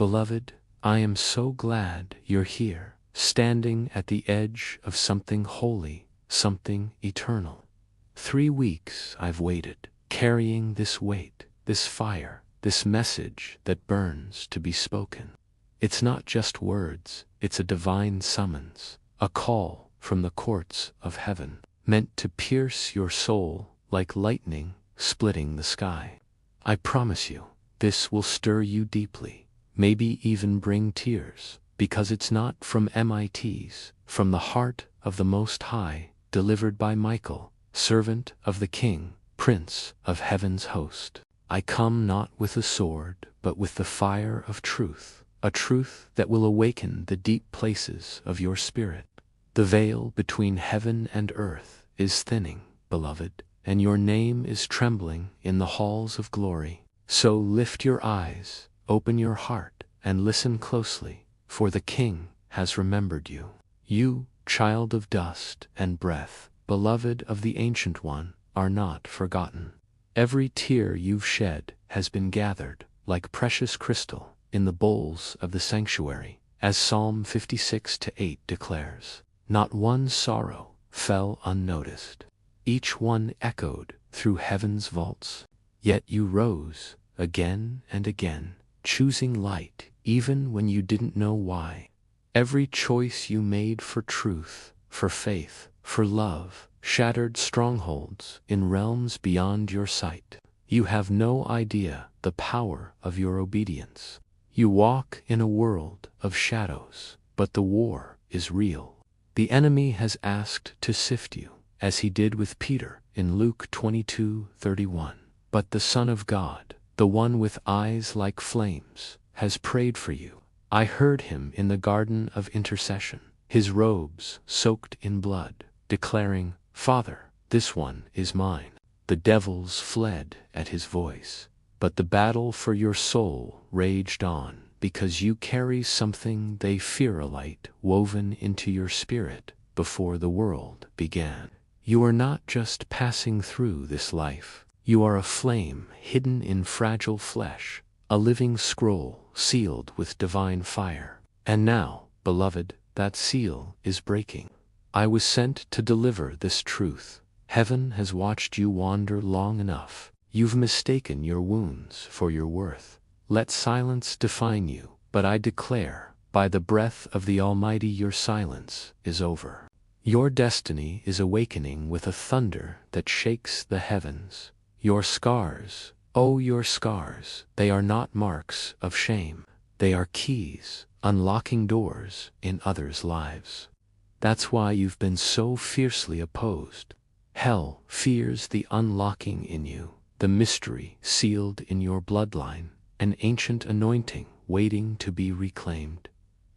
Beloved, I am so glad you're here, standing at the edge of something holy, something eternal. 3 weeks I've waited, carrying this weight, this fire, this message that burns to be spoken. It's not just words, it's a divine summons, a call from the courts of heaven, meant to pierce your soul like lightning splitting the sky. I promise you, this will stir you deeply, maybe even bring tears, because it's not from MITs, from the heart of the Most High, delivered by Michael, servant of the King, Prince of Heaven's host. I come not with a sword, but with the fire of truth, a truth that will awaken the deep places of your spirit. The veil between heaven and earth is thinning, beloved, and your name is trembling in the halls of glory. So lift your eyes, open your heart, and listen closely, for the King has remembered you. You, child of dust and breath, beloved of the Ancient One, are not forgotten. Every tear you've shed has been gathered, like precious crystal, in the bowls of the sanctuary, as Psalm 56:8 declares. Not one sorrow fell unnoticed. Each one echoed through heaven's vaults. Yet you rose, again and again, choosing light, even when you didn't know why. Every choice you made for truth, for faith, for love, shattered strongholds in realms beyond your sight. You have no idea the power of your obedience. You walk in a world of shadows, but the war is real. The enemy has asked to sift you, as he did with Peter in Luke 22:31. But the Son of God, the one with eyes like flames, has prayed for you. I heard him in the garden of intercession, his robes soaked in blood, declaring, Father, this one is mine. The devils fled at his voice, but the battle for your soul raged on, because you carry something they fear, a light woven into your spirit before the world began. You are not just passing through this life. You are a flame hidden in fragile flesh, a living scroll sealed with divine fire. And now, beloved, that seal is breaking. I was sent to deliver this truth. Heaven has watched you wander long enough. You've mistaken your wounds for your worth. Let silence define you, but I declare, by the breath of the Almighty, your silence is over. Your destiny is awakening with a thunder that shakes the heavens. Your scars, oh your scars, they are not marks of shame. They are keys, unlocking doors in others' lives. That's why you've been so fiercely opposed. Hell fears the unlocking in you, the mystery sealed in your bloodline, an ancient anointing waiting to be reclaimed.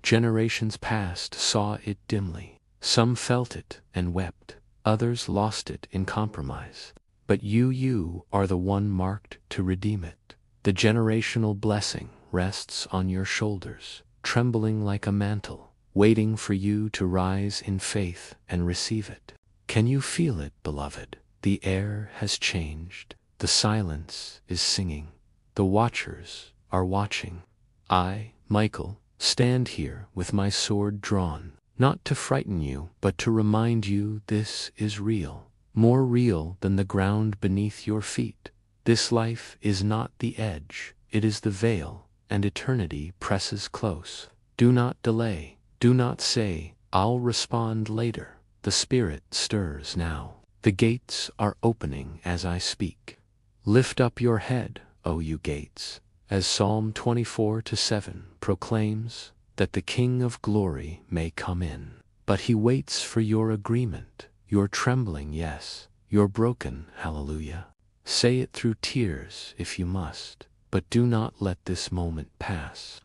Generations past saw it dimly. Some felt it and wept, others lost it in compromise. But you are the one marked to redeem it. The generational blessing rests on your shoulders, trembling like a mantle, waiting for you to rise in faith and receive it. Can you feel it, beloved? The air has changed. The silence is singing. The watchers are watching. I, Michael, stand here with my sword drawn, not to frighten you, but to remind you this is real, more real than the ground beneath your feet. This life is not the edge, it is the veil, and eternity presses close. Do not delay, do not say, I'll respond later. The Spirit stirs now. The gates are opening as I speak. Lift up your head, O you gates, as Psalm 24:7 proclaims, that the King of glory may come in. But he waits for your agreement, your trembling yes, your broken hallelujah. Say it through tears if you must, but do not let this moment pass.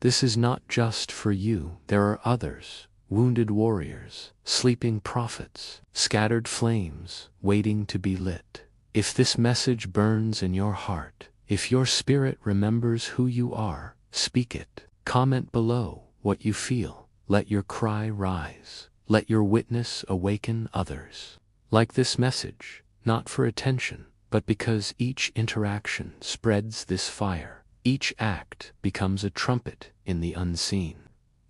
This is not just for you. There are others, wounded warriors, sleeping prophets, scattered flames waiting to be lit. If this message burns in your heart, if your spirit remembers who you are, speak it. Comment below what you feel. Let your cry rise. Let your witness awaken others. Like this message, not for attention, but because each interaction spreads this fire, Each act becomes a trumpet in the unseen.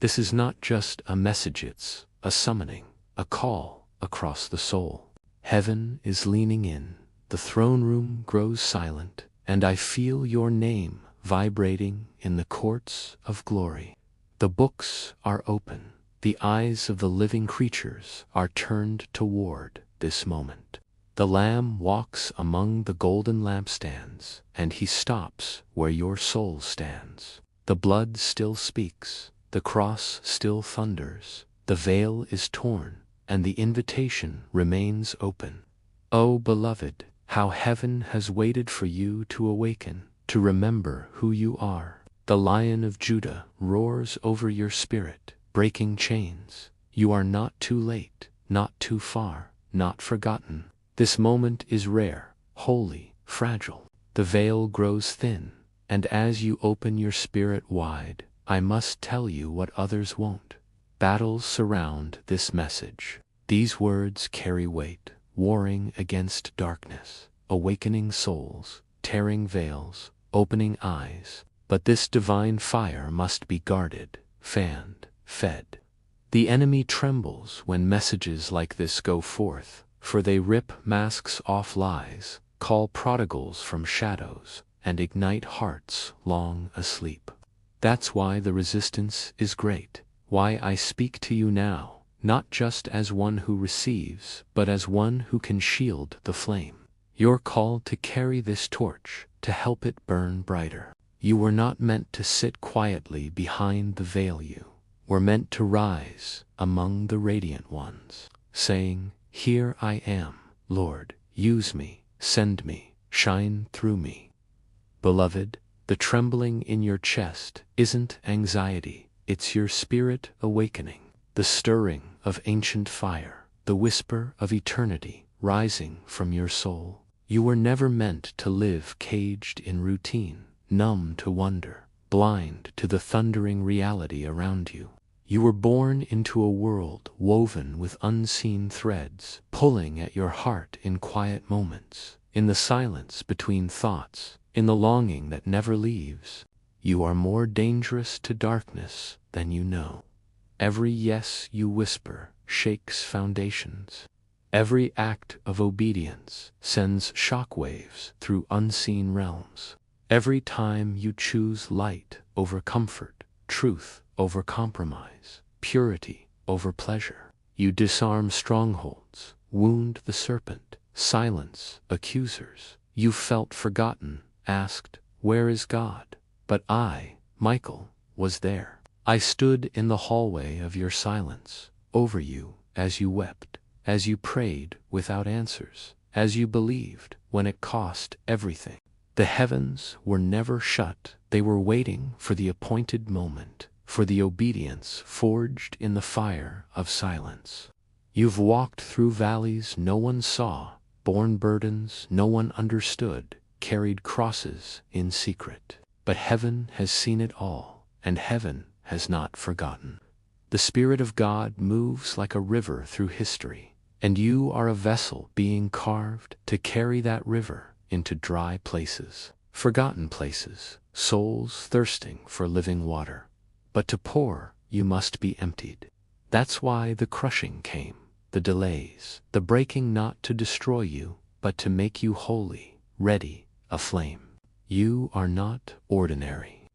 This is not just a message, it's a summoning, a call across the soul. Heaven is leaning in, the throne room grows silent, and I feel your name vibrating in the courts of glory. The books are open, the eyes of the living creatures are turned toward this moment. The Lamb walks among the golden lampstands, and he stops where your soul stands. The blood still speaks, the cross still thunders, the veil is torn, and the invitation remains open. Oh, beloved, how heaven has waited for you to awaken, to remember who you are. The Lion of Judah roars over your spirit, breaking chains. You are not too late, not too far, not forgotten. This moment is rare, holy, fragile. The veil grows thin, and as you open your spirit wide, I must tell you what others won't. Battles surround this message. These words carry weight, warring against darkness, awakening souls, tearing veils, opening eyes. But this divine fire must be guarded, fanned, fed. The enemy trembles when messages like this go forth, for they rip masks off lies, call prodigals from shadows, and ignite hearts long asleep. That's why the resistance is great, why I speak to you now, not just as one who receives, but as one who can shield the flame. You're called to carry this torch, to help it burn brighter. You were not meant to sit quietly behind the veil. You were meant to rise among the radiant ones, saying, "Here I am, Lord, use me, send me, shine through me." Beloved, the trembling in your chest isn't anxiety, it's your spirit awakening, the stirring of ancient fire, the whisper of eternity rising from your soul. You were never meant to live caged in routine, numb to wonder, blind to the thundering reality around you. You were born into a world woven with unseen threads, pulling at your heart in quiet moments, in the silence between thoughts, in the longing that never leaves. You are more dangerous to darkness than you know. Every yes you whisper shakes foundations. Every act of obedience sends shockwaves through unseen realms. Every time you choose light over comfort, truth over compromise, purity over pleasure, you disarm strongholds, wound the serpent, silence accusers. You felt forgotten, asked, "Where is God?" But I, Michael, was there. I stood in the hallway of your silence, over you as you wept, as you prayed without answers, as you believed when it cost everything. The heavens were never shut, they were waiting for the appointed moment, for the obedience forged in the fire of silence. You've walked through valleys no one saw, borne burdens no one understood, carried crosses in secret. But heaven has seen it all, and heaven has not forgotten. The Spirit of God moves like a river through history, and you are a vessel being carved to carry that river into dry places, forgotten places, souls thirsting for living water. But to pour, you must be emptied. That's why the crushing came, the delays, the breaking, not to destroy you, but to make you holy, ready, aflame. You are not ordinary.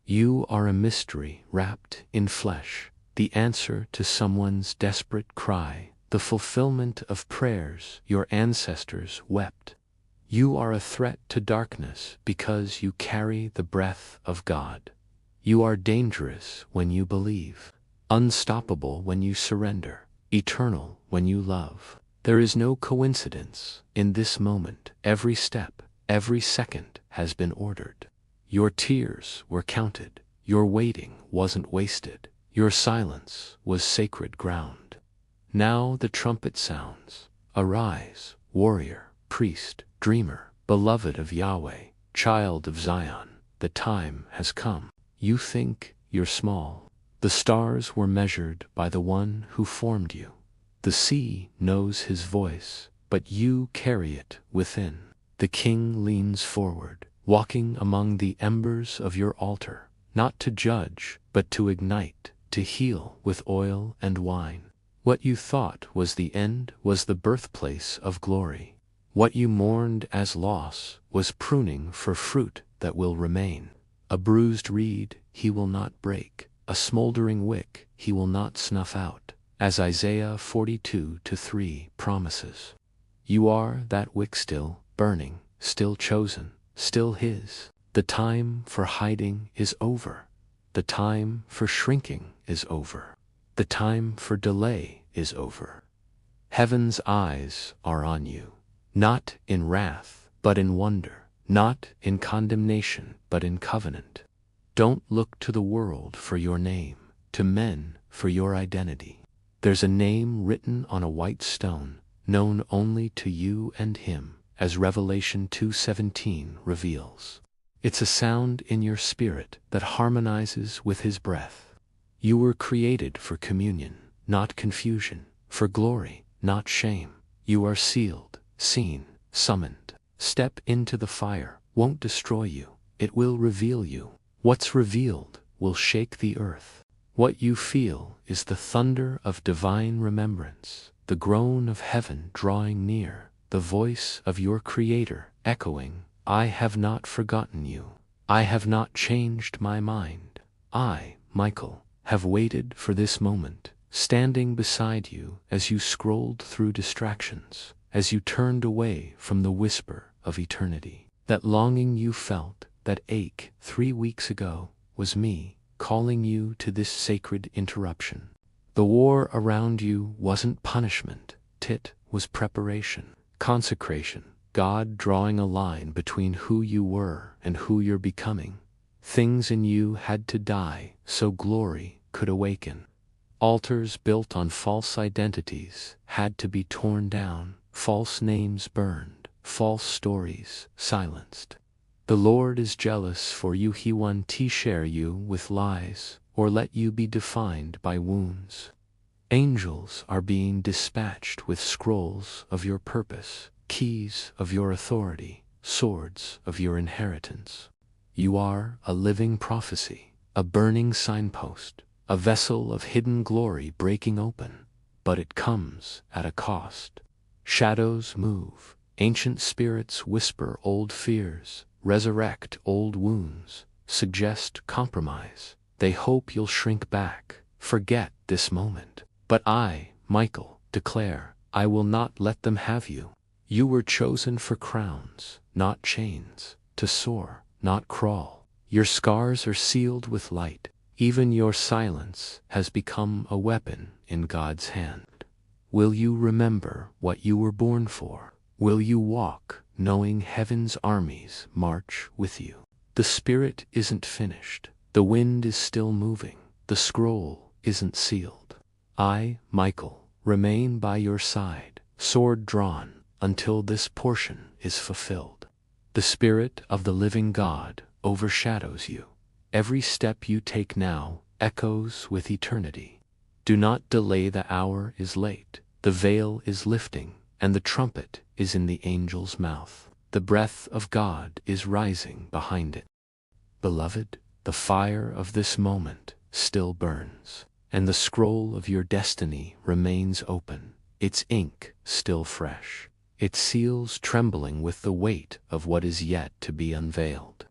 You are a mystery wrapped in flesh, the answer to someone's desperate cry, the fulfillment of prayers your ancestors wept. You are a threat to darkness because you carry the breath of God. You are dangerous when you believe, unstoppable when you surrender, eternal when you love. There is no coincidence in this moment. Every step, every second has been ordered. Your tears were counted. Your waiting wasn't wasted. Your silence was sacred ground. Now the trumpet sounds. Arise, warrior, priest, dreamer, beloved of Yahweh, child of Zion. The time has come. You think you're small. The stars were measured by the one who formed you. The sea knows his voice, but you carry it within. The king leans forward, walking among the embers of your altar, not to judge, but to ignite, to heal with oil and wine. What you thought was the end was the birthplace of glory. What you mourned as loss was pruning for fruit that will remain. A bruised reed he will not break, a smoldering wick he will not snuff out, as Isaiah 42:3 promises. You are that wick still burning, still chosen, still his. The time for hiding is over. The time for shrinking is over. The time for delay is over. Heaven's eyes are on you, not in wrath, but in wonder, not in condemnation, but in covenant. Don't look to the world for your name, to men for your identity. There's a name written on a white stone, known only to you and him, as Revelation 2:17 reveals. It's a sound in your spirit that harmonizes with his breath. You were created for communion, not confusion, for glory, not shame. You are sealed, seen, summoned. Step into the fire, won't destroy you, it will reveal you. What's revealed will shake the earth. What you feel is the thunder of divine remembrance, the groan of heaven drawing near, the voice of your Creator echoing, I have not forgotten you. I have not changed my mind. I, Michael, have waited for this moment, standing beside you as you scrolled through distractions, as you turned away from the whisper of eternity. That longing you felt, that ache 3 weeks ago, was me calling you to this sacred interruption. The war around you wasn't punishment, it was preparation, consecration, God drawing a line between who you were and who you're becoming. Things in you had to die so glory could awaken. Altars built on false identities had to be torn down, false names burned, false stories silenced. The Lord is jealous for you. He won't share you with lies or let you be defined by wounds. Angels are being dispatched with scrolls of your purpose, keys of your authority, swords of your inheritance. You are a living prophecy, a burning signpost, a vessel of hidden glory breaking open, but it comes at a cost. Shadows move, ancient spirits whisper old fears, resurrect old wounds, suggest compromise. They hope you'll shrink back, forget this moment. But I, Michael, declare, I will not let them have you. You were chosen for crowns, not chains, to soar, not crawl. Your scars are sealed with light. Even your silence has become a weapon in God's hand. Will you remember what you were born for? Will you walk, knowing heaven's armies march with you? The spirit isn't finished. The wind is still moving. The scroll isn't sealed. I, Michael, remain by your side, sword drawn, until this portion is fulfilled. The Spirit of the living God overshadows you. Every step you take now echoes with eternity. Do not delay, the hour is late. The veil is lifting, and the trumpet is in the angel's mouth. The breath of God is rising behind it. Beloved, the fire of this moment still burns, and the scroll of your destiny remains open, its ink still fresh, its seals trembling with the weight of what is yet to be unveiled.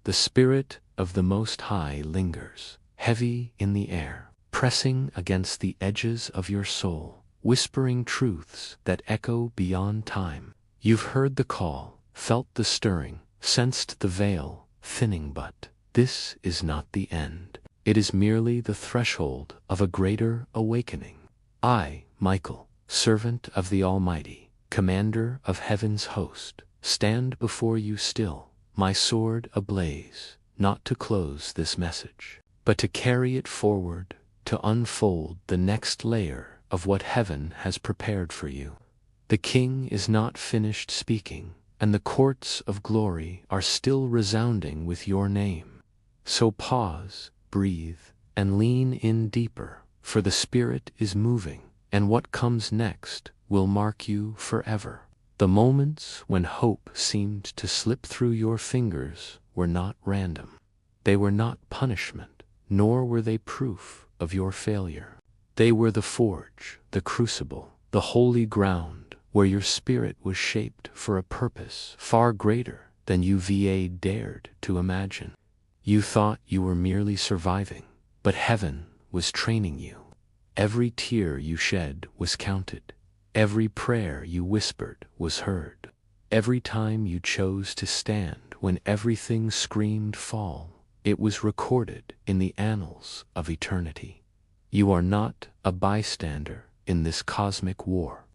The Spirit of the Most High lingers, heavy in the air, pressing against the edges of your soul, whispering truths that echo beyond time. You've heard the call, felt the stirring, sensed the veil thinning, but this is not the end. It is merely the threshold of a greater awakening. I, Michael, servant of the Almighty, commander of heaven's host, stand before you still, my sword ablaze, not to close this message, but to carry it forward, to unfold the next layer of what heaven has prepared for you. The King is not finished speaking, and the courts of glory are still resounding with your name. So pause, breathe, and lean in deeper, for the Spirit is moving, and what comes next will mark you forever. The moments when hope seemed to slip through your fingers were not random. They were not punishment, nor were they proof of your failure. They were the forge, the crucible, the holy ground where your spirit was shaped for a purpose far greater than you dared to imagine. You thought you were merely surviving, but heaven was training you. Every tear you shed was counted. Every prayer you whispered was heard. Every time you chose to stand when everything screamed fall, it was recorded in the annals of eternity. You are not a bystander in this cosmic war.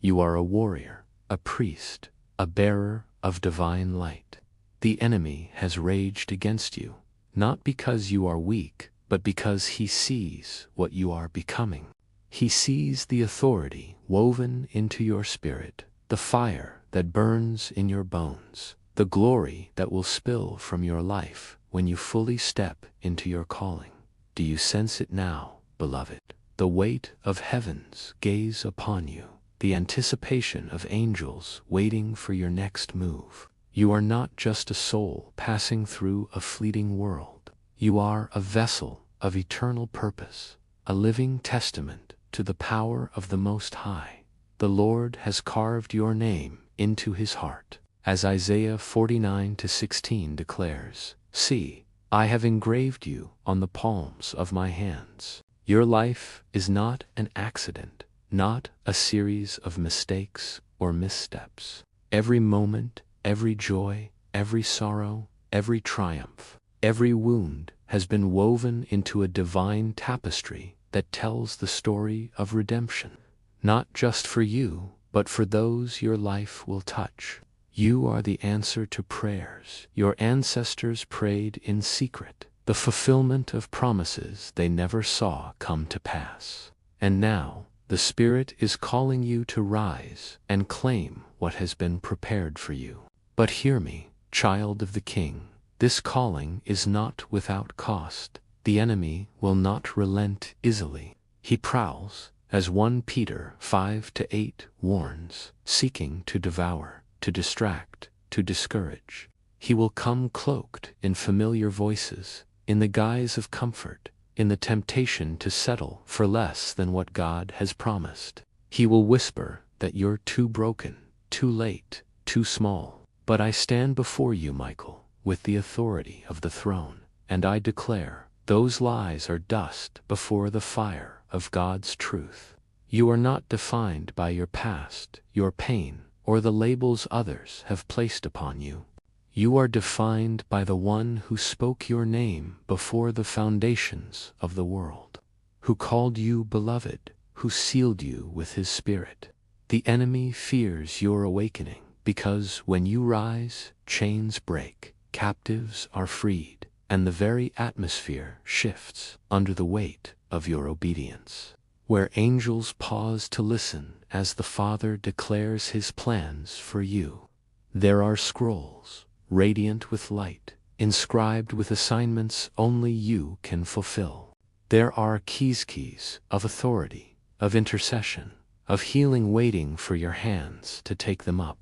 You are a warrior, a priest, a bearer of divine light. The enemy has raged against you, not because you are weak, but because he sees what you are becoming. He sees the authority woven into your spirit, the fire that burns in your bones, the glory that will spill from your life when you fully step into your calling. Do you sense it now, beloved? The weight of heaven's gaze upon you, the anticipation of angels waiting for your next move. You are not just a soul passing through a fleeting world. You are a vessel of eternal purpose, a living testament to the power of the Most High. The Lord has carved your name into his heart. As Isaiah 49:16 declares, "See, I have engraved you on the palms of my hands." Your life is not an accident, not a series of mistakes or missteps. Every moment, every joy, every sorrow, every triumph, every wound has been woven into a divine tapestry that tells the story of redemption, not just for you, but for those your life will touch. You are the answer to prayers your ancestors prayed in secret, the fulfillment of promises they never saw come to pass. And now, the Spirit is calling you to rise and claim what has been prepared for you. But hear me, child of the King, this calling is not without cost. The enemy will not relent easily. He prowls, as 1 Peter 5:8 warns, seeking to devour, to distract, to discourage. He will come cloaked in familiar voices, in the guise of comfort, in the temptation to settle for less than what God has promised. He will whisper that you're too broken, too late, too small. But I stand before you, Michael, with the authority of the throne, and I declare, those lies are dust before the fire of God's truth. You are not defined by your past, your pain, or the labels others have placed upon you. You are defined by the one who spoke your name before the foundations of the world, who called you beloved, who sealed you with his Spirit. The enemy fears your awakening, because when you rise, chains break, captives are freed, and the very atmosphere shifts under the weight of your obedience. Where angels pause to listen as the Father declares his plans for you, there are scrolls, radiant with light, inscribed with assignments only you can fulfill. There are keys of authority, of intercession, of healing waiting for your hands to take them up.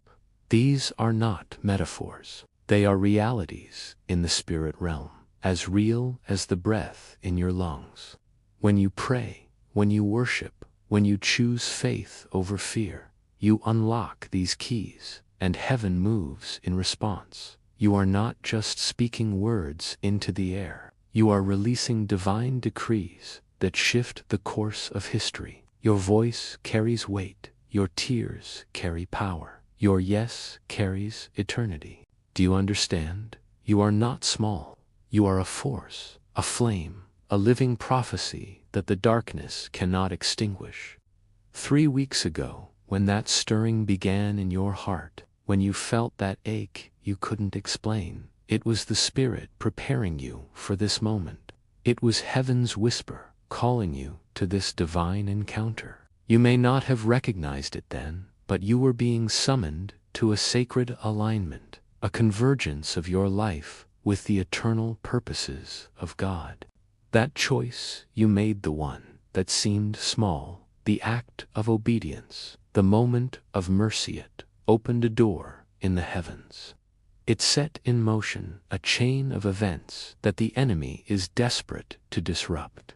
These are not metaphors. They are realities in the spirit realm, as real as the breath in your lungs. When you pray, when you worship, when you choose faith over fear, you unlock these keys, and heaven moves in response. You are not just speaking words into the air. You are releasing divine decrees that shift the course of history. Your voice carries weight. Your tears carry power. Your yes carries eternity. Do you understand? You are not small. You are a force, a flame, a living prophecy that the darkness cannot extinguish. 3 weeks ago, when that stirring began in your heart, when you felt that ache you couldn't explain, it was the Spirit preparing you for this moment. It was heaven's whisper calling you to this divine encounter. You may not have recognized it then, but you were being summoned to a sacred alignment, a convergence of your life with the eternal purposes of God. That choice you made, the one that seemed small, the act of obedience, the moment of mercy, it opened a door in the heavens. It set in motion a chain of events that the enemy is desperate to disrupt.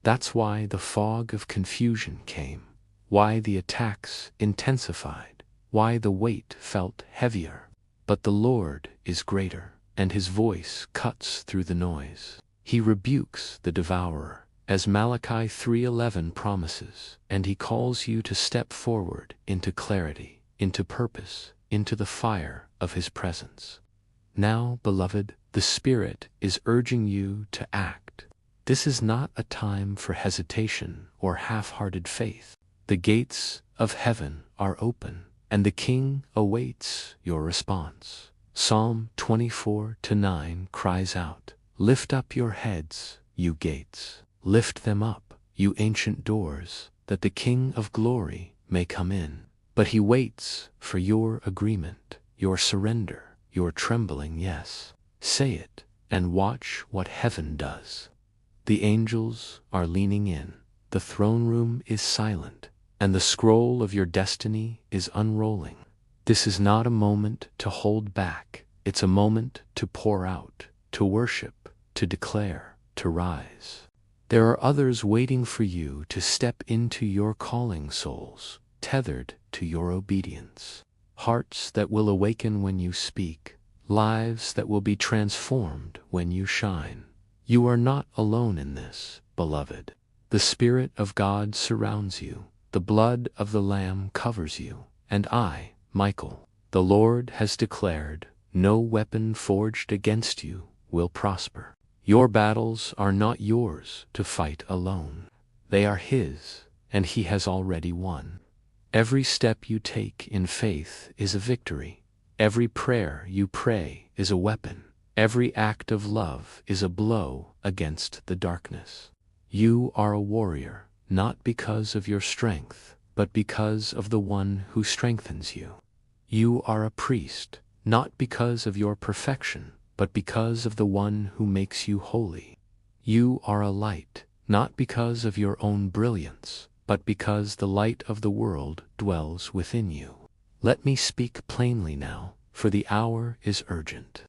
That's why the fog of confusion came, why the attacks intensified, why the weight felt heavier. But the Lord is greater, and his voice cuts through the noise. He rebukes the devourer, as Malachi 3:11 promises, and he calls you to step forward into clarity, into purpose, into the fire of his presence. Now, beloved, the Spirit is urging you to act. This is not a time for hesitation or half-hearted faith. The gates of heaven are open, and the King awaits your response. Psalm 24:9 cries out, "Lift up your heads, you gates. Lift them up, you ancient doors, that the King of glory may come in." But he waits for your agreement, your surrender, your trembling yes. Say it, and watch what heaven does. The angels are leaning in, the throne room is silent, and the scroll of your destiny is unrolling. This is not a moment to hold back, it's a moment to pour out, to worship, to declare, to rise. There are others waiting for you to step into your calling, souls, tethered to your obedience. Hearts that will awaken when you speak, lives that will be transformed when you shine. You are not alone in this, beloved. The Spirit of God surrounds you, the blood of the Lamb covers you, and I, Michael, the Lord has declared, no weapon forged against you will prosper. Your battles are not yours to fight alone. They are His, and He has already won. Every step you take in faith is a victory. Every prayer you pray is a weapon. Every act of love is a blow against the darkness. You are a warrior, not because of your strength, but because of the one who strengthens you. You are a priest, not because of your perfection, but because of the one who makes you holy. You are a light, not because of your own brilliance, but because the light of the world dwells within you. Let me speak plainly now, for the hour is urgent.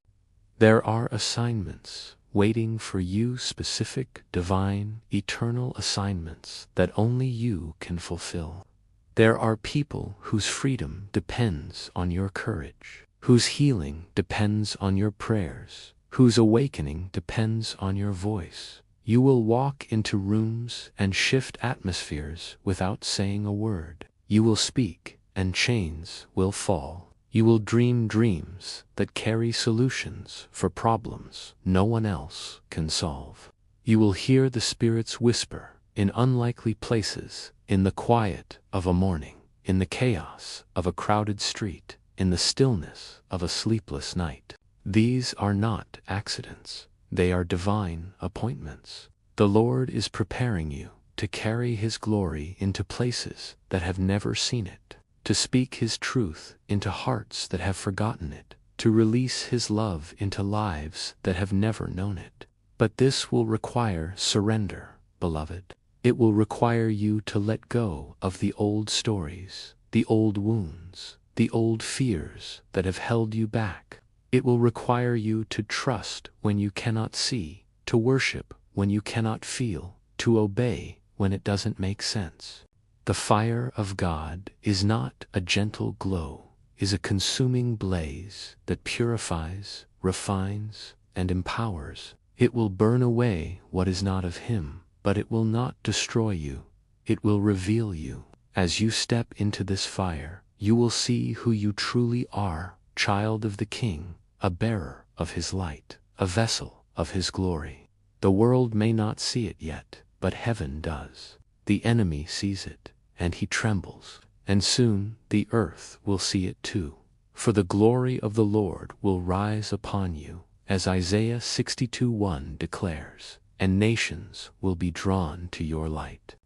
There are assignments waiting for you, specific, divine, eternal assignments that only you can fulfill. There are people whose freedom depends on your courage, whose healing depends on your prayers, whose awakening depends on your voice. You will walk into rooms and shift atmospheres without saying a word. You will speak, and chains will fall. You will dream dreams that carry solutions for problems no one else can solve. You will hear the Spirit's whisper in unlikely places, in the quiet of a morning, in the chaos of a crowded street, in the stillness of a sleepless night. These are not accidents. They are divine appointments. The Lord is preparing you to carry His glory into places that have never seen it, to speak His truth into hearts that have forgotten it, to release His love into lives that have never known it. But this will require surrender, beloved. It will require you to let go of the old stories, the old wounds, the old fears that have held you back. It will require you to trust when you cannot see, to worship when you cannot feel, to obey when it doesn't make sense. The fire of God is not a gentle glow, is a consuming blaze that purifies, refines, and empowers. It will burn away what is not of Him, but it will not destroy you. It will reveal you. As you step into this fire, you will see who you truly are, child of the King, a bearer of His light, a vessel of His glory. The world may not see it yet, but heaven does. The enemy sees it, and he trembles, and soon the earth will see it too. For the glory of the Lord will rise upon you, as Isaiah 62:1 declares, and nations will be drawn to your light.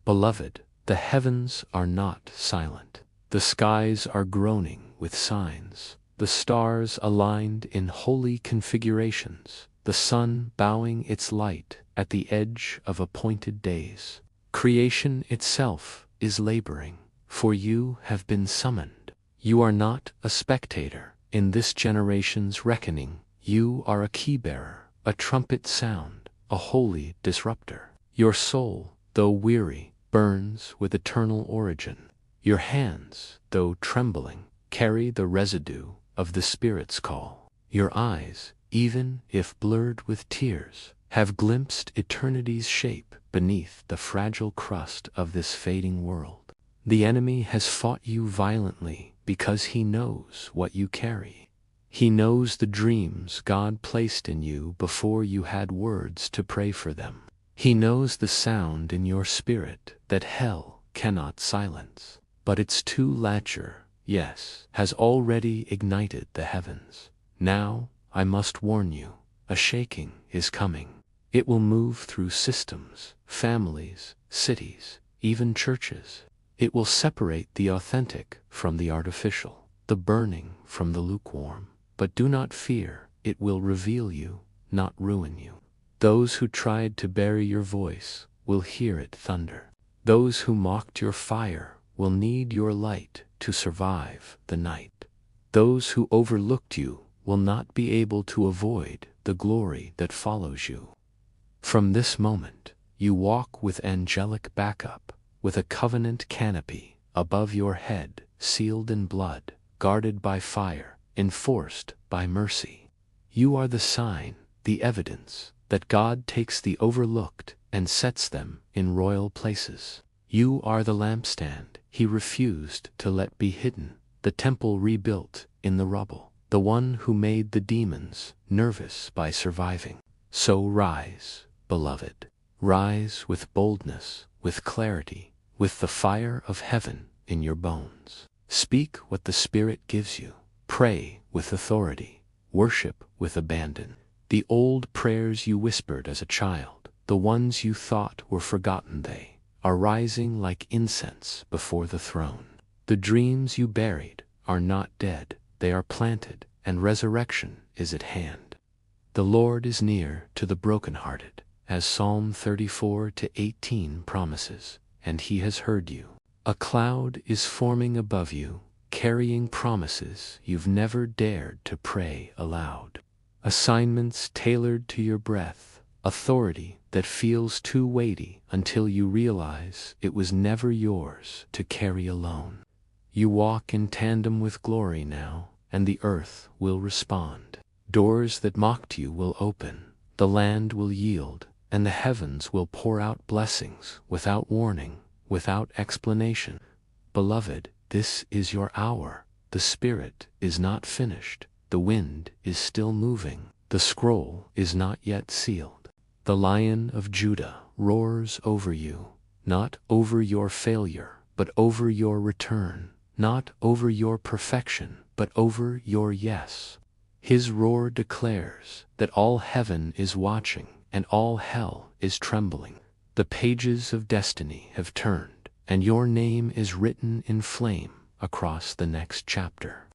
Beloved, the heavens are not silent. The skies are groaning with signs. The stars aligned in holy configurations, the sun bowing its light at the edge of appointed days. Creation itself is laboring, for you have been summoned. You are not a spectator in this generation's reckoning. You are a key-bearer, a trumpet sound, a holy disruptor. Your soul, though weary, burns with eternal origin. Your hands, though trembling, carry the residue of the Spirit's call. Your eyes, even if blurred with tears, have glimpsed eternity's shape beneath the fragile crust of this fading world. The enemy has fought you violently because he knows what you carry. He knows the dreams God placed in you before you had words to pray for them. He knows the sound in your spirit that hell cannot silence. But its two-latcher, yes, has already ignited the heavens. Now, I must warn you, a shaking is coming. It will move through systems, families, cities, even churches. It will separate the authentic from the artificial, the burning from the lukewarm. But do not fear, it will reveal you, not ruin you. Those who tried to bury your voice will hear it thunder. Those who mocked your fire will need your light to survive the night. Those who overlooked you will not be able to avoid the glory that follows you. From this moment, you walk with angelic backup, with a covenant canopy above your head, sealed in blood, guarded by fire, enforced by mercy. You are the sign, the evidence, that God takes the overlooked and sets them in royal places. You are the lampstand He refused to let be hidden, the temple rebuilt in the rubble, the one who made the demons nervous by surviving. So rise, beloved. Rise with boldness, with clarity, with the fire of heaven in your bones. Speak what the Spirit gives you. Pray with authority. Worship with abandon. The old prayers you whispered as a child, the ones you thought were forgotten, they are rising like incense before the throne. The dreams you buried are not dead, they are planted, and resurrection is at hand. The Lord is near to the brokenhearted, as Psalm 34:18 promises, and He has heard you. A cloud is forming above you, carrying promises you've never dared to pray aloud. Assignments tailored to your breath, authority that feels too weighty until you realize it was never yours to carry alone. You walk in tandem with glory now, and the earth will respond. Doors that mocked you will open, the land will yield, and the heavens will pour out blessings without warning, without explanation. Beloved, this is your hour. The Spirit is not finished. The wind is still moving. The scroll is not yet sealed. The Lion of Judah roars over you, not over your failure, but over your return, not over your perfection, but over your yes. His roar declares that all heaven is watching and all hell is trembling. The pages of destiny have turned, and your name is written in flame across the next chapter.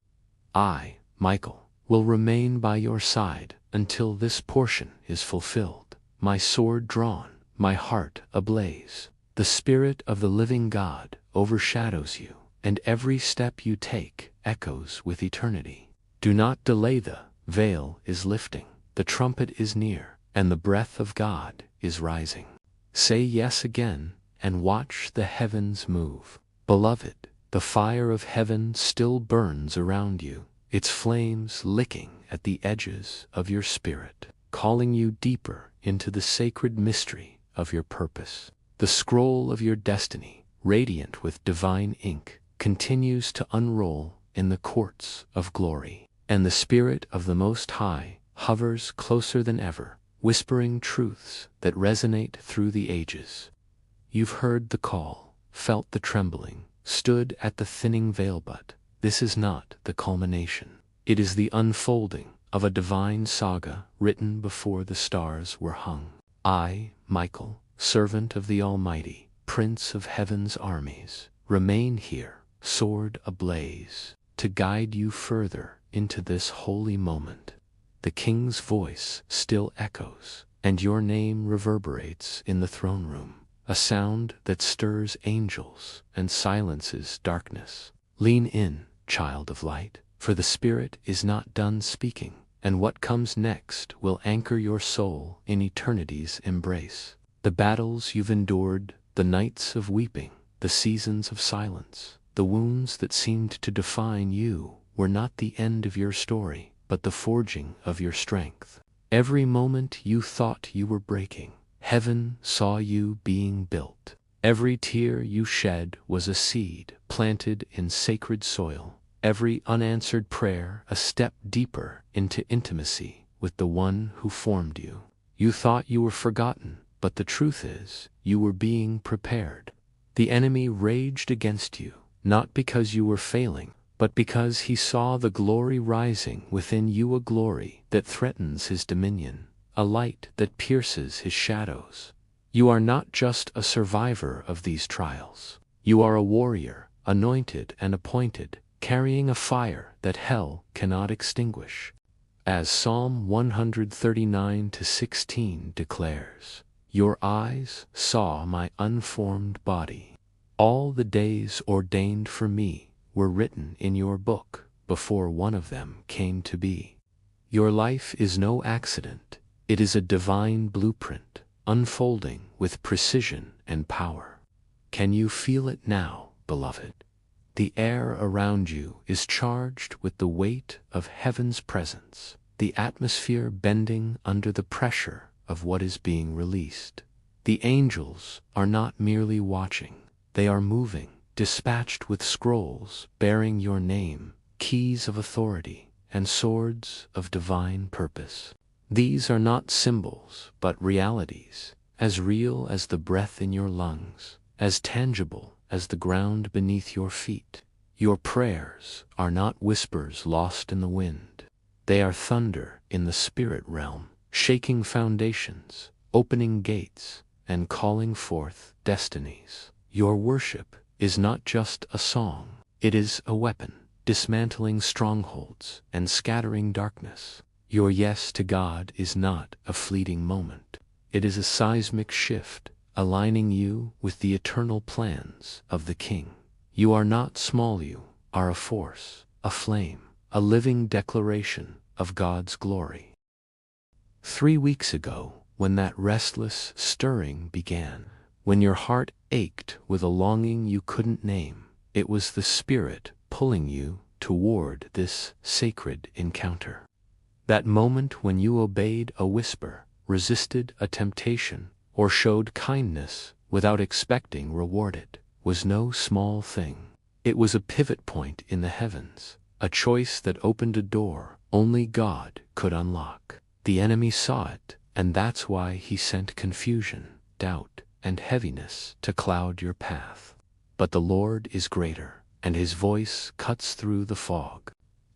I, Michael, will remain by your side until this portion is fulfilled, my sword drawn, my heart ablaze. The Spirit of the living God overshadows you, and every step you take echoes with eternity. Do not delay, the veil is lifting, the trumpet is near, and the breath of God is rising. Say yes again, and watch the heavens move. Beloved, the fire of heaven still burns around you, its flames licking at the edges of your spirit, calling you deeper into the sacred mystery of your purpose. The scroll of your destiny, radiant with divine ink, continues to unroll in the courts of glory, and the Spirit of the Most High hovers closer than ever, whispering truths that resonate through the ages. You've heard the call, felt the trembling, stood at the thinning veil, but this is not the culmination. It is the unfolding of a divine saga written before the stars were hung. I, Michael, servant of the Almighty, Prince of Heaven's armies, remain here, sword ablaze, to guide you further into this holy moment. The King's voice still echoes, and your name reverberates in the throne room, a sound that stirs angels and silences darkness. Lean in, child of light, for the Spirit is not done speaking, and what comes next will anchor your soul in eternity's embrace. The battles you've endured, the nights of weeping, the seasons of silence, the wounds that seemed to define you were not the end of your story, but the forging of your strength. Every moment you thought you were breaking, heaven saw you being built. Every tear you shed was a seed planted in sacred soil. Every unanswered prayer a step deeper into intimacy with the one who formed you. You thought you were forgotten, but the truth is, you were being prepared. The enemy raged against you, not because you were failing, but because he saw the glory rising within you, a glory that threatens his dominion, a light that pierces his shadows. You are not just a survivor of these trials. You are a warrior, anointed and appointed, carrying a fire that hell cannot extinguish. As Psalm 139:16 declares, "Your eyes saw my unformed body. All the days ordained for me were written in your book before one of them came to be." Your life is no accident. It is a divine blueprint, unfolding with precision and power. Can you feel it now, beloved? The air around you is charged with the weight of heaven's presence, the atmosphere bending under the pressure of what is being released. The angels are not merely watching, they are moving, dispatched with scrolls bearing your name, keys of authority, and swords of divine purpose. These are not symbols, but realities, as real as the breath in your lungs, as tangible as the ground beneath your feet. Your prayers are not whispers lost in the wind. They are thunder in the spirit realm, shaking foundations, opening gates, and calling forth destinies. Your worship is not just a song, it is a weapon, dismantling strongholds and scattering darkness. Your yes to God is not a fleeting moment. It is a seismic shift, aligning you with the eternal plans of the King. You are not small, you are a force, a flame, a living declaration of God's glory. 3 weeks ago, when that restless stirring began, when your heart ached with a longing you couldn't name, it was the Spirit pulling you toward this sacred encounter. That moment when you obeyed a whisper, resisted a temptation, or showed kindness without expecting rewarded, was no small thing. It was a pivot point in the heavens, a choice that opened a door only God could unlock. The enemy saw it, and that's why he sent confusion, doubt, and heaviness to cloud your path. But the Lord is greater, and his voice cuts through the fog.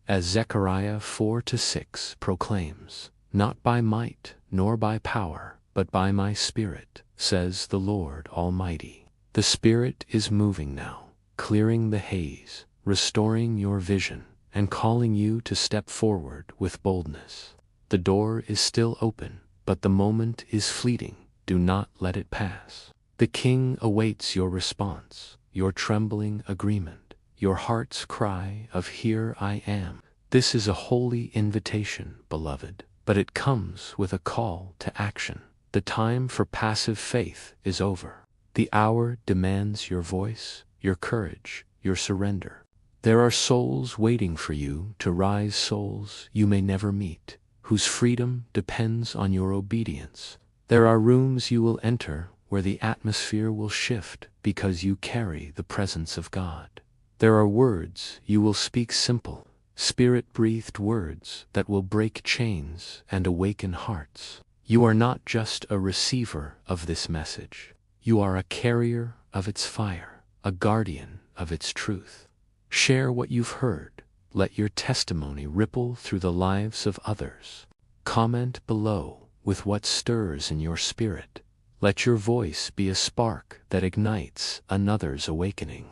As Zechariah 4:6 proclaims, "Not by might nor by power, but by my Spirit, says the Lord Almighty." The Spirit is moving now, clearing the haze, restoring your vision, and calling you to step forward with boldness. The door is still open, but the moment is fleeting. Do not let it pass. The King awaits your response, your trembling agreement, your heart's cry of "Here I am." This is a holy invitation, beloved, but it comes with a call to action. The time for passive faith is over. The hour demands your voice, your courage, your surrender. There are souls waiting for you to rise, souls you may never meet, whose freedom depends on your obedience. There are rooms you will enter where the atmosphere will shift because you carry the presence of God. There are words you will speak, simple, Spirit-breathed words that will break chains and awaken hearts. You are not just a receiver of this message. You are a carrier of its fire, a guardian of its truth. Share what you've heard. Let your testimony ripple through the lives of others. Comment below with what stirs in your spirit. Let your voice be a spark that ignites another's awakening.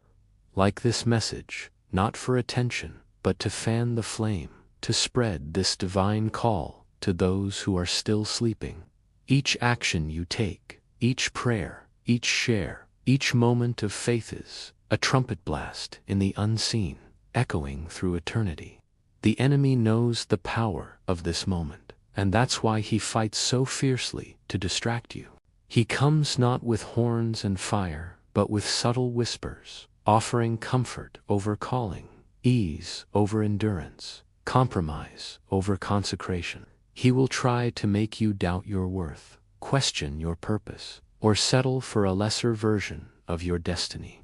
Like this message, not for attention, but to fan the flame, to spread this divine call to those who are still sleeping. Each action you take, each prayer, each share, each moment of faith is a trumpet blast in the unseen, echoing through eternity. The enemy knows the power of this moment, and that's why he fights so fiercely to distract you. He comes not with horns and fire, but with subtle whispers, offering comfort over calling, ease over endurance, compromise over consecration. He will try to make you doubt your worth, question your purpose, or settle for a lesser version of your destiny.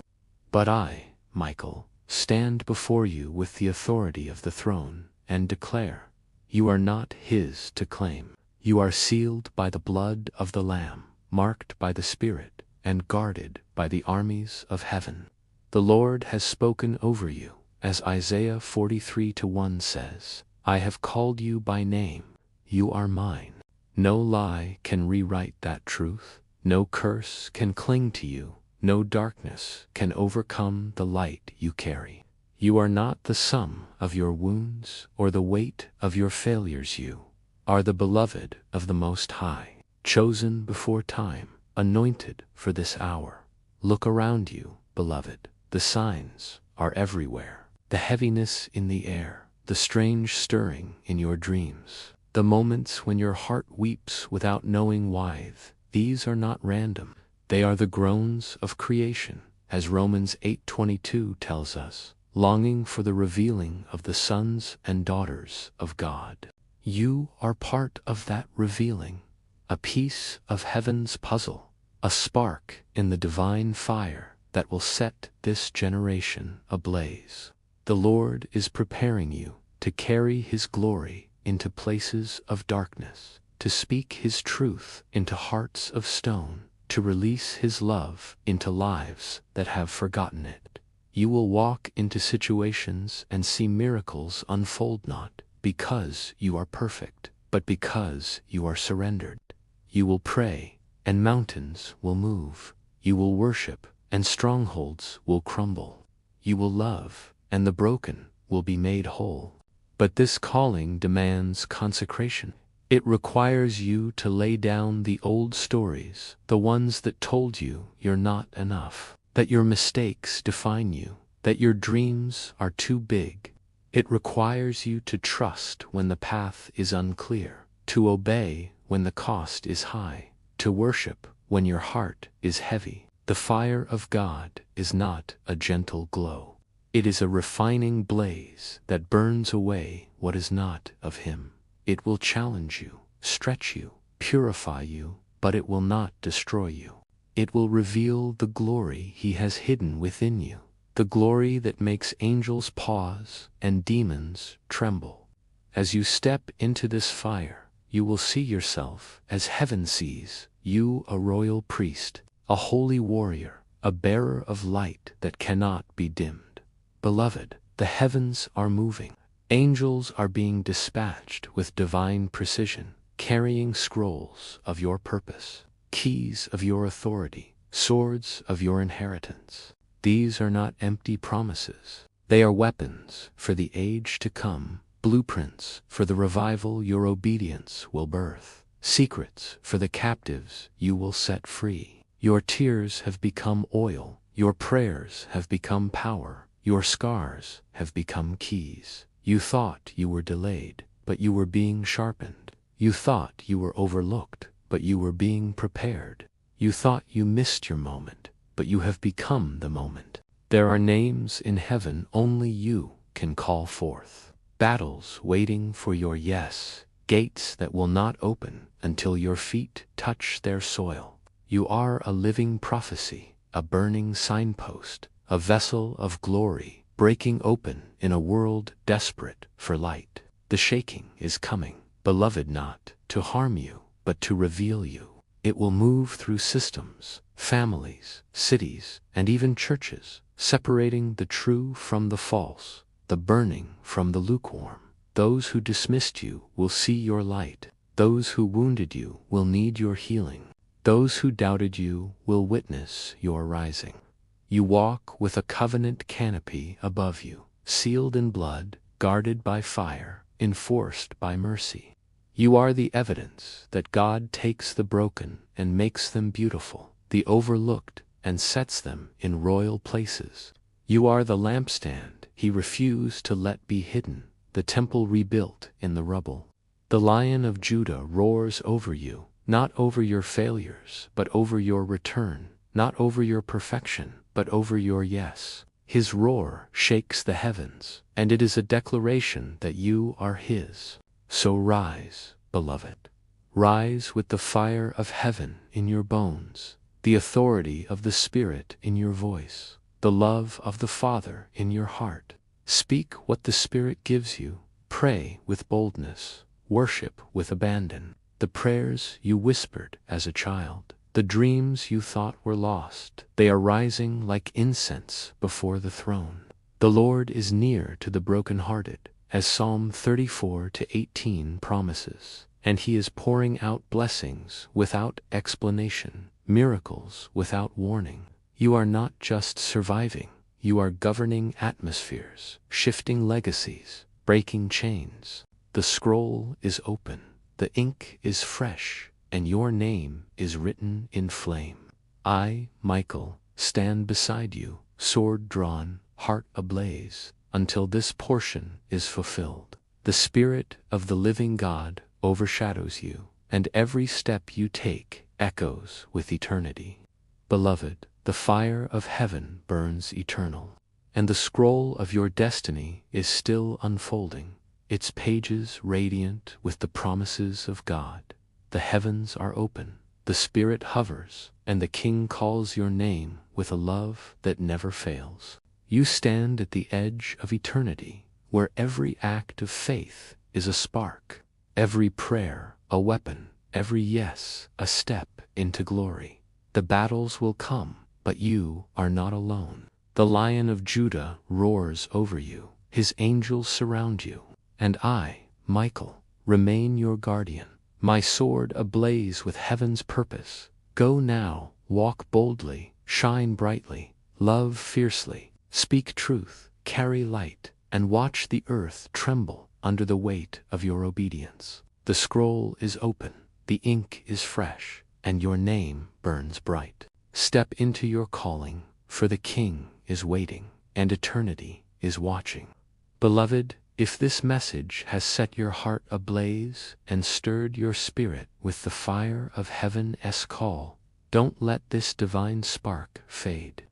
But I, Michael, stand before you with the authority of the throne and declare, you are not his to claim. You are sealed by the blood of the Lamb, marked by the Spirit, and guarded by the armies of heaven. The Lord has spoken over you, as Isaiah 43:1 says, I have called you by name, you are mine. No lie can rewrite that truth, no curse can cling to you, no darkness can overcome the light you carry. You are not the sum of your wounds or the weight of your failures. You are the beloved of the Most High, chosen before time, anointed for this hour. Look around you, beloved. The signs are everywhere. The heaviness in the air, the strange stirring in your dreams, the moments when your heart weeps without knowing why. These are not random. They are the groans of creation, as Romans 8:22 tells us, longing for the revealing of the sons and daughters of God. You are part of that revealing, a piece of heaven's puzzle, a spark in the divine fire that will set this generation ablaze. The Lord is preparing you to carry His glory into places of darkness, to speak His truth into hearts of stone, to release His love into lives that have forgotten it. You will walk into situations and see miracles unfold not because you are perfect, but because you are surrendered. You will pray, and mountains will move. You will worship, and strongholds will crumble. You will love, and the broken will be made whole. But this calling demands consecration. It requires you to lay down the old stories, the ones that told you you're not enough, that your mistakes define you, that your dreams are too big. It requires you to trust when the path is unclear, to obey when the cost is high, to worship when your heart is heavy. The fire of God is not a gentle glow. It is a refining blaze that burns away what is not of Him. It will challenge you, stretch you, purify you, but it will not destroy you. It will reveal the glory He has hidden within you, the glory that makes angels pause and demons tremble. As you step into this fire, you will see yourself as heaven sees you, a royal priest, a holy warrior, a bearer of light that cannot be dimmed. Beloved, the heavens are moving. Angels are being dispatched with divine precision, carrying scrolls of your purpose, keys of your authority, swords of your inheritance. These are not empty promises. They are weapons for the age to come, blueprints for the revival your obedience will birth, secrets for the captives you will set free. Your tears have become oil, your prayers have become power, your scars have become keys. You thought you were delayed, but you were being sharpened. You thought you were overlooked, but you were being prepared. You thought you missed your moment, but you have become the moment. There are names in heaven only you can call forth. Battles waiting for your yes, gates that will not open until your feet touch their soil. You are a living prophecy, a burning signpost, a vessel of glory, breaking open in a world desperate for light. The shaking is coming, beloved, not to harm you, but to reveal you. It will move through systems, families, cities, and even churches, separating the true from the false, the burning from the lukewarm. Those who dismissed you will see your light. Those who wounded you will need your healing. Those who doubted you will witness your rising. You walk with a covenant canopy above you, sealed in blood, guarded by fire, enforced by mercy. You are the evidence that God takes the broken and makes them beautiful, the overlooked and sets them in royal places. You are the lampstand he refused to let be hidden, the temple rebuilt in the rubble. The Lion of Judah roars over you, not over your failures, but over your return, not over your perfection, but over your yes. His roar shakes the heavens, and it is a declaration that you are his. So rise, beloved. Rise with the fire of heaven in your bones, the authority of the Spirit in your voice, the love of the Father in your heart. Speak what the Spirit gives you. Pray with boldness. Worship with abandon. The prayers you whispered as a child, the dreams you thought were lost, they are rising like incense before the throne. The Lord is near to the brokenhearted, as Psalm 34:18 promises, and he is pouring out blessings without explanation, miracles without warning. You are not just surviving, you are governing atmospheres, shifting legacies, breaking chains. The scroll is open, the ink is fresh, and your name is written in flame. I, Michael, stand beside you, sword drawn, heart ablaze, until this portion is fulfilled. The Spirit of the living God overshadows you, and every step you take echoes with eternity. Beloved, the fire of heaven burns eternal, and the scroll of your destiny is still unfolding, its pages radiant with the promises of God. The heavens are open, the Spirit hovers, and the King calls your name with a love that never fails. You stand at the edge of eternity, where every act of faith is a spark, every prayer a weapon, every yes a step into glory. The battles will come, but you are not alone. The Lion of Judah roars over you, his angels surround you, and I, Michael, remain your guardian, my sword ablaze with heaven's purpose. Go now, walk boldly, shine brightly, love fiercely, speak truth, carry light, and watch the earth tremble under the weight of your obedience. The scroll is open, the ink is fresh, and your name burns bright. Step into your calling, for the King is waiting, and eternity is watching. Beloved, if this message has set your heart ablaze and stirred your spirit with the fire of heaven's call, don't let this divine spark fade.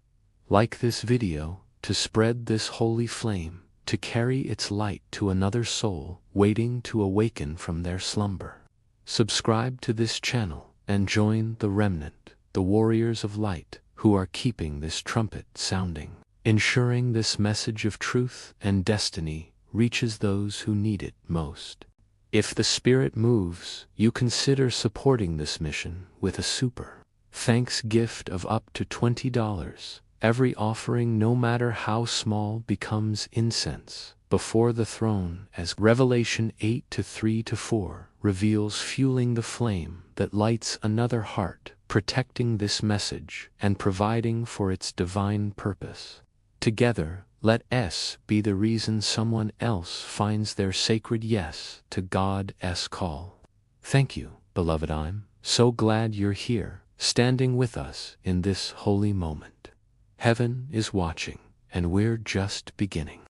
Like this video to spread this holy flame, to carry its light to another soul waiting to awaken from their slumber. Subscribe to this channel and join the remnant, the warriors of light, who are keeping this trumpet sounding, ensuring this message of truth and destiny reaches those who need it most. If the Spirit moves, you consider supporting this mission with a super thanks gift of up to $20. Every offering, no matter how small, becomes incense before the throne, as Revelation 8:3-4 reveals, fueling the flame that lights another heart, protecting this message and providing for its divine purpose. Together, let us be the reason someone else finds their sacred yes to God's call. Thank you, beloved. I'm so glad you're here, standing with us in this holy moment. Heaven is watching, and we're just beginning.